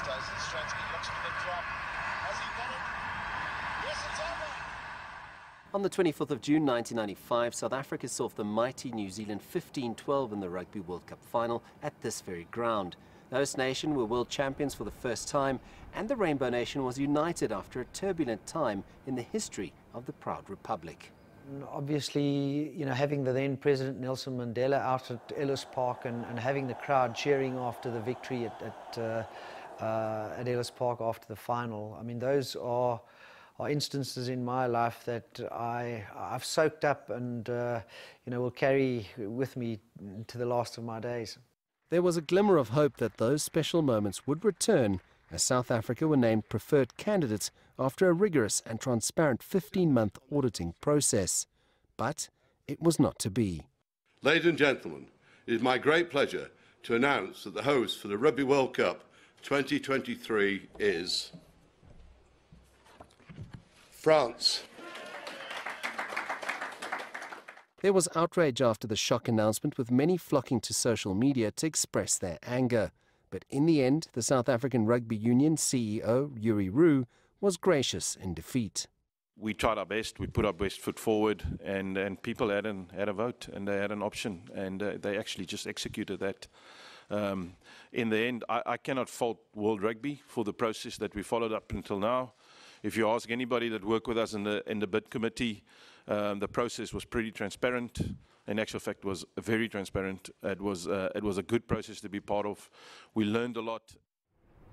does. Stransky looks for the drop. Has he got it? Yes, it's over. On the 24th of June 1995, South Africa saw off the mighty New Zealand 15-12 in the Rugby World Cup final at this very ground. The host nation were world champions for the first time, and the Rainbow Nation was united after a turbulent time in the history of the proud republic. Obviously, you know, having the then President Nelson Mandela out at Ellis Park and having the crowd cheering after the victory at Ellis Park after the final, I mean, those are instances in my life that I've soaked up and you know, will carry with me to the last of my days. There was a glimmer of hope that those special moments would return as South Africa were named preferred candidates after a rigorous and transparent 15-month auditing process. But it was not to be. Ladies and gentlemen, it is my great pleasure to announce that the host for the Rugby World Cup 2023 is France. There was outrage after the shock announcement, with many flocking to social media to express their anger. But in the end, the South African Rugby Union CEO, Yuri Roux, was gracious in defeat. We tried our best, we put our best foot forward, and people had a vote, and they had an option, and they actually just executed that. In the end, I cannot fault World Rugby for the process that we followed up until now. If you ask anybody that worked with us in the bid committee, the process was pretty transparent. In actual fact, was very transparent. It was a good process to be part of. We learned a lot.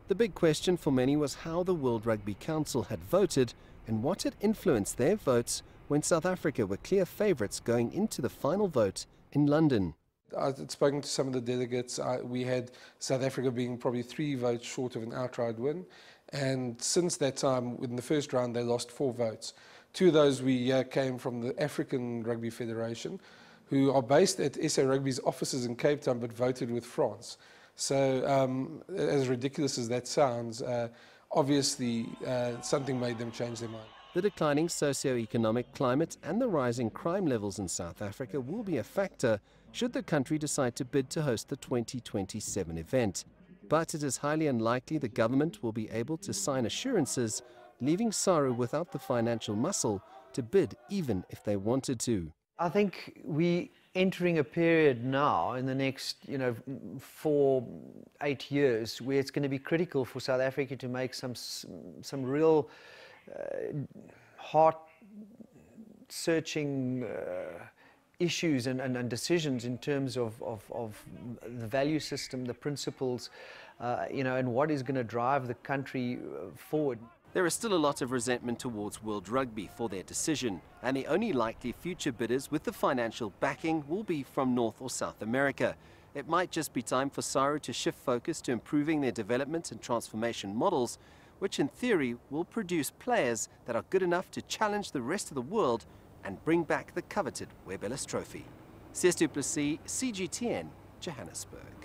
The big question for many was how the World Rugby Council had voted and what had influenced their votes when South Africa were clear favourites going into the final vote in London. I had spoken to some of the delegates. We had South Africa being probably 3 votes short of an outright win. And since that time, in the first round, they lost 4 votes. 2 of those came from the African Rugby Federation, who are based at SA Rugby's offices in Cape Town, but voted with France. So, as ridiculous as that sounds, obviously something made them change their mind. The declining socio-economic climate and the rising crime levels in South Africa will be a factor should the country decide to bid to host the 2027 event. But it is highly unlikely the government will be able to sign assurances, leaving SARU without the financial muscle to bid even if they wanted to. I think we're entering a period now in the next 4-8 years where it's going to be critical for South Africa to make some real heart-searching issues and decisions in terms of the value system, the principles, and what is going to drive the country forward. There is still a lot of resentment towards World Rugby for their decision, and the only likely future bidders with the financial backing will be from North or South America. It might just be time for SARU to shift focus to improving their development and transformation models, which in theory will produce players that are good enough to challenge the rest of the world and bring back the coveted Webb Ellis Trophy. Sias du Plessis, CGTN, Johannesburg.